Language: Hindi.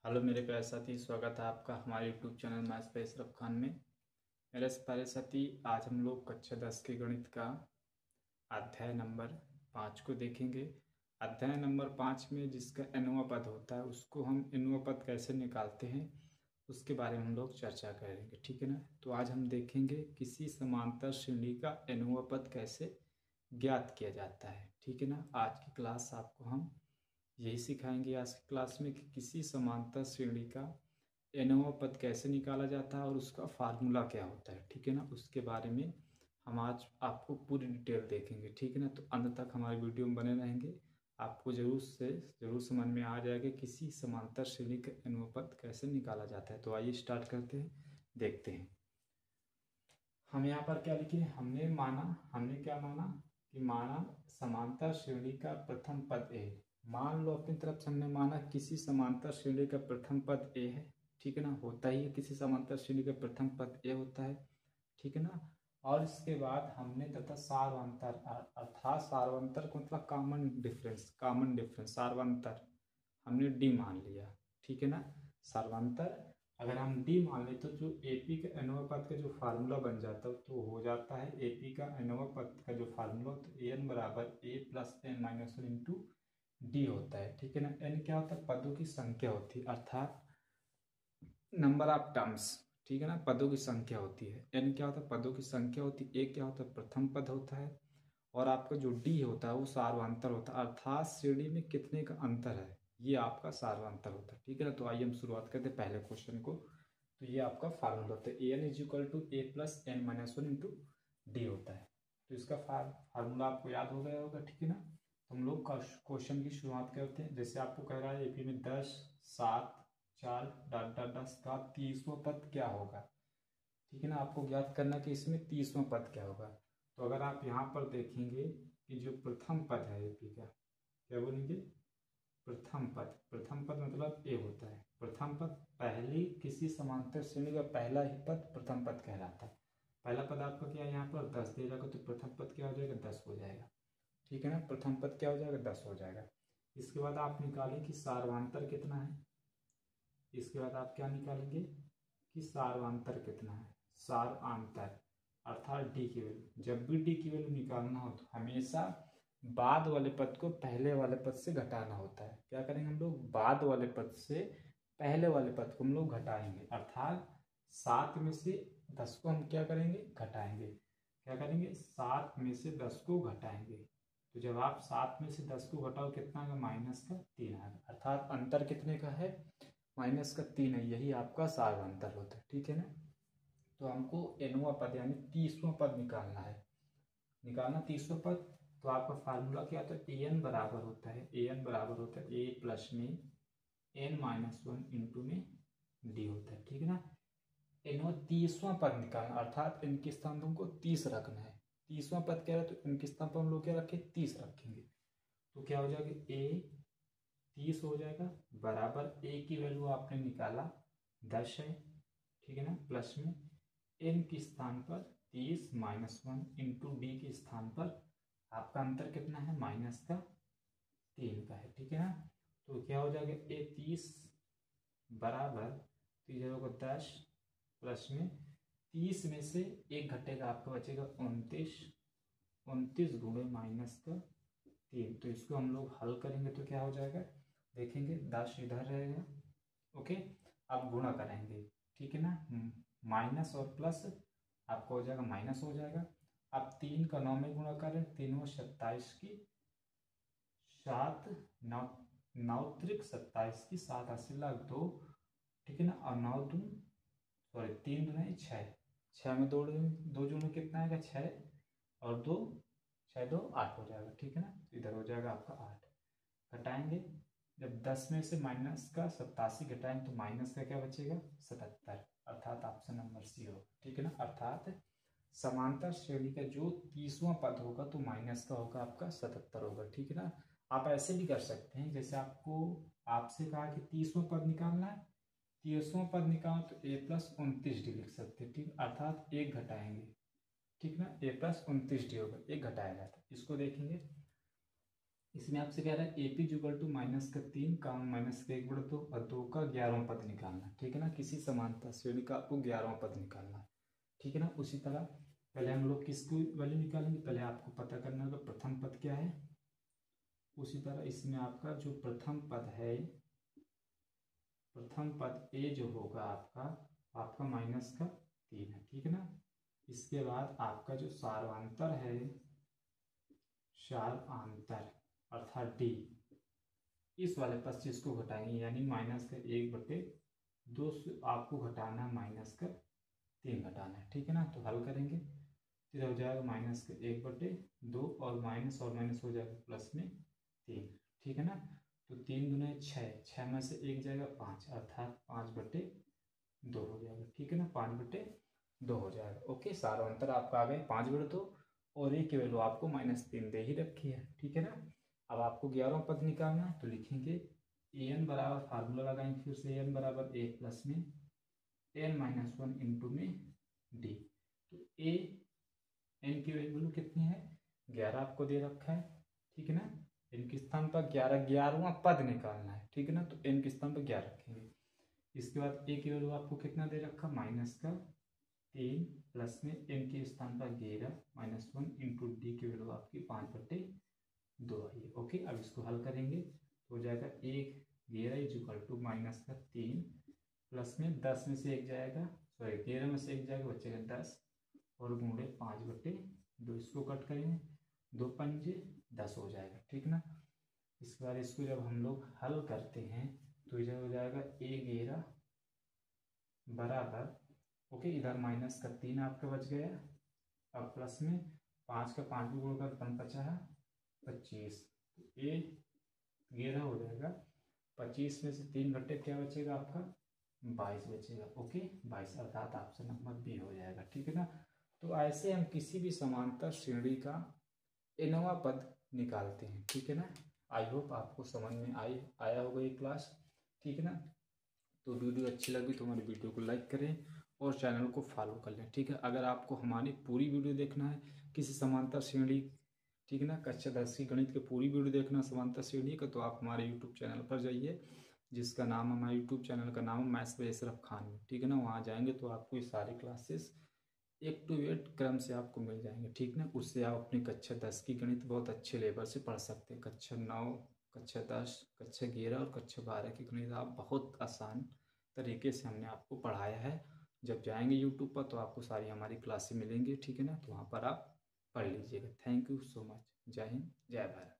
हेलो मेरे प्यारे साथी, स्वागत है आपका हमारे YouTube channel maths by Ashraf Khan में। मेरे प्यारे साथी, आज हम लोग कक्षा 10 के गणित का अध्याय नंबर 5 को देखेंगे। अध्याय नंबर 5 में जिसका nवां पद होता है उसको हम nवां पद कैसे निकालते हैं उसके बारे में हम लोग चर्चा करेंगे, ठीक है ना। तो आज हम देखेंगे किसी समांतर श्रेणी का nवां पद कैसे ज्ञात किया जाता है, ठीक है ना। आज की क्लास आपको हम यही सिखाएंगे आज की क्लास में कि किसी समांतर श्रेणी का nवां पद कैसे निकाला जाता है और उसका फार्मूला क्या होता है, ठीक है ना। उसके बारे में हम आज आपको पूरी डिटेल देखेंगे, ठीक है ना। तो अंत तक हमारे वीडियो में बने रहेंगे, आपको जरूर समझ में आ जाएगा किसी समांतर श्रेणी का nवां पद कैसे निकाला जाता है। तो आइए स्टार्ट करते हैं, देखते हैं। हम यहाँ पर क्या लिखे, हमने क्या माना कि समांतर श्रेणी का प्रथम पद ए। मान लो अपनी तरफ से हमने माना किसी समांतर श्रेणी का प्रथम पद ए है, ठीक है ना। होता ही है, किसी समांतर श्रेणी का प्रथम पद ए होता है, ठीक है ना। और इसके बाद हमने तथा सार्वंतर अर्थात सार्वंतर को मतलब कॉमन डिफरेंस सार्वंतर हमने डी मान लिया, ठीक है ना। सार्वंतर अगर हम डी मान ले तो जो एपी का nवां पद का जो फार्मूला बन जाता है तो हो जाता है एपी का nवां पद का जो फार्मूला तो एन बराबर A plus N minus one into D होता है, ठीक है ना। एन क्या होता है, पदों की संख्या होती है अर्थात नंबर ऑफ टर्म्स, ठीक है ना। पदों की संख्या होती है। एन क्या होता है, पदों की संख्या होती है। ए क्या होता है, प्रथम पद होता है। और आपका जो डी होता है वो सार्वंतर होता है अर्थात श्रेणी में कितने का अंतर है, ये आपका सार्वंतर होता है, ठीक है ना। तो आइए हम शुरुआत करते हैं पहले क्वेश्चन को। तो ये आपका फार्मूला होता है A N is equal to A plus N minus one into D होता है। तो इसका फार्मूला आपको याद हो गया होगा, ठीक है ना। तो हम लोग क्वेश्चन की शुरुआत करते हैं। जैसे आपको कह रहा है एपी में 10, 7, 4 डॉट डॉट डॉट का 30वां पद क्या होगा, ठीक है ना। आपको ज्ञात करना कि इसमें 30वां पद क्या होगा। तो अगर आप यहाँ पर देखेंगे कि जो प्रथम पद है एपी का, क्या बोलेंगे, प्रथम पद मतलब ए होता है। प्रथम पद पहली किसी समांतर श्रेणी का पहला ही पद प्रथम पद कहलाता है। पहला पद आपका क्या है, यहाँ पर 10 दे जाएगा तो प्रथम पद क्या हो जाएगा, 10 हो जाएगा, ठीक है ना। प्रथम पद क्या हो जाएगा, 10 हो जाएगा। इसके बाद आप निकालें कि सार्वंतर कितना है। इसके बाद आप क्या निकालेंगे कि सार्वंतर कितना है। सार्वंतर अर्थात डी की वैल्यू। जब भी डी की वैल्यू निकालना हो तो हमेशा बाद वाले पद को पहले वाले पद से घटाना होता है। क्या करेंगे हम लोग, बाद वाले पद से पहले वाले पद को हम लोग घटाएंगे अर्थात 7 में से 10 को हम क्या करेंगे, घटाएंगे। क्या करेंगे, 7 में से 10 को घटाएंगे। तो जब आप 7 में से 10 को घटाओ कितना आएगा, माइनस का 3 आएगा अर्थात अंतर कितने का है, माइनस का 3 है। यही आपका सार्वंतर होता है, ठीक है ना। तो हमको nवां पद यानी 30वां पद निकालना है। निकालना 30वां पद, तो आपका फार्मूला क्या होता है, ए एन बराबर होता है ए प्लस में एन माइनस वन इंटू में डी होता है, ठीक है ना। इन्हों 30वां पद निकालना अर्थात इनके स्थान पर हमको 30 रखना है। 30वां पद क्या है तो इनके स्थान पर हम लोग क्या रखें, 30 रखेंगे। तो क्या हो जाएगा, ए 30 हो जाएगा बराबर ए की वैल्यू आपने निकाला 10 है, ठीक है ना, प्लस में एन के स्थान पर 30 माइनस वन इंटू डी के स्थान पर आपका अंतर कितना है, माइनस का 3 का है, ठीक है ना। तो क्या हो जाएगा, ए 30 बराबर 30 होगा 10 प्लस में 30 में से एक घटेगा आपका बचेगा 29, 29 गुणे माइनस का 3। तो इसको हम लोग हल करेंगे तो क्या हो जाएगा, देखेंगे 10 इधर रहेगा, ओके। अब गुणा करेंगे, ठीक है ना। माइनस और प्लस आपका हो जाएगा, माइनस हो जाएगा। अब 3 का 9 में गुणा करें, 3 27 की 7 9 9 त्रिक 27 की 7 80 लाख 2, ठीक है ना। और 9 दून सॉरी 3 दून है 6, 6 में 2 जून कितना आएगा 6 और 2 6 2 8 हो जाएगा, ठीक है ना। तो इधर हो जाएगा आपका 8। घटाएंगे, जब 10 में से माइनस का 87 घटाएंगे तो माइनस का क्या बचेगा, 77, अर्थात ऑप्शन नंबर सी होगा, ठीक है ना। अर्थात समांतर श्रेणी का जो 30वां पद होगा तो माइनस का होगा आपका 77 होगा, ठीक है ना। आप ऐसे भी कर सकते हैं, जैसे आपसे कहा कि 30वां पद निकालना है, 30वां पद निकालो तो ए प्लस 29 डी लिख सकते हैं, ठीक, अर्थात एक घटाएंगे, ठीक ना। ए प्लस 29 डी होगा, एक घटाया जाता है। इसको देखेंगे इसमें आपसे कह रहा है ए पी इक्वल टू -3 काम -1/2 और 2 का 11वां पद निकालना। ठीक है ना, किसी समांतर श्रेणी का आपको 11वां पद निकालना है। ठीक है ना, उसी तरह पहले हम लोग किसकी वैल्यू निकालेंगे, पहले आपको पता करना होगा प्रथम पद क्या है। उसी तरह इसमें आपका जो प्रथम पद है, प्रथम पद ए जो होगा आपका -3 है। ठीक है ना, इसके बाद आपका जो सार्वांतर है, सार्वांतर अर्थात डी, इस वाले पद से इसको घटाएंगे, यानी -1/2 से आपको घटाना है -3 घटाना है। ठीक है ना, तो हल करेंगे तो हो जाएगा -1/2 और माइनस हो जाएगा प्लस में 3। ठीक है ना, तो 3 दूने 6, 6 में से 1 जाएगा 5, अर्थात 5/2 हो जाएगा। ठीक है ना, 5/2 हो जाएगा। ओके, सार्वंतर आपका आ गया 5/2 और ए की वैल्यू आपको -3 दे ही रखी है। ठीक है ना, अब आपको 11वां पद निकालना है, तो लिखेंगे ए एन बराबर, फार्मूला लगाएंगे फिर से, एन बराबर ए प्लस में n-1 इंटू में डी। तो ए एन की वैल्यू कितनी है, 11 आपको दे रखा है। ठीक है ना, एन के स्थान पर 11, 11वां पद निकालना है। ठीक है ना, तो एन के स्थान पर 11 रखेंगे। इसके बाद ए की वैल्यू आपको कितना दे रखा, -3 प्लस में एन के स्थान पर 11 -1 इंटू डी की वैल्यू आपकी 5/2 आई है। ओके, अब इसको हल करेंगे तो हो जाएगा 11 इक्वल टू -3 प्लस में 10 में से 1 जाएगा, सॉरी 11 में से 1 जाएगा, बचेगा 10 और गुणे 5/2, इसको कट करेंगे, 2 पंजे 10 हो जाएगा। ठीक ना, इसके बाद इसको जब हम लोग हल करते हैं तो इधर हो जाएगा A11 बराबर, ओके, इधर -3 आपका बच गया, अब प्लस में 5 का 5 भी गुणा कर 25, A11 हो जाएगा 25 में से 3 घटे क्या बचेगा आपका 22 बचेगा। ओके, 22 अर्थात ऑप्शन नंबर बी हो जाएगा। ठीक है ना, तो ऐसे हम किसी भी समांतर श्रेणी का nवां पद निकालते हैं। ठीक है ना, आई होप आपको समझ में आया होगा ये क्लास। ठीक है ना, तो वीडियो अच्छी लगी तो हमारे वीडियो को लाइक करें और चैनल को फॉलो कर लें। ठीक है, अगर आपको हमारी पूरी वीडियो देखना है किसी समांतर श्रेणी, ठीक है ना, कक्षा 10 की गणित की पूरी वीडियो देखना समांतर श्रेणी का, तो आप हमारे यूट्यूब चैनल पर जाइए, जिसका नाम, हमारे यूट्यूब चैनल का नाम है मैथ्स बाय अशरफ खान। ठीक है ना, वहाँ जाएंगे तो आपको ये सारे क्लासेस 1 to 8 क्रम से आपको मिल जाएंगे। ठीक ना, उससे आप अपनी कक्षा 10 की गणित बहुत अच्छे लेवल से पढ़ सकते हैं। कक्षा 9, कक्षा 10, कक्षा 11 और कक्षा 12 की गणित आप बहुत आसान तरीके से हमने आपको पढ़ाया है। जब जाएंगे यूट्यूब पर तो आपको सारी हमारी क्लासें मिलेंगी। ठीक है ना, तो वहाँ पर आप पढ़ लीजिएगा। Thank you so much. जय हिंद, जय भारत।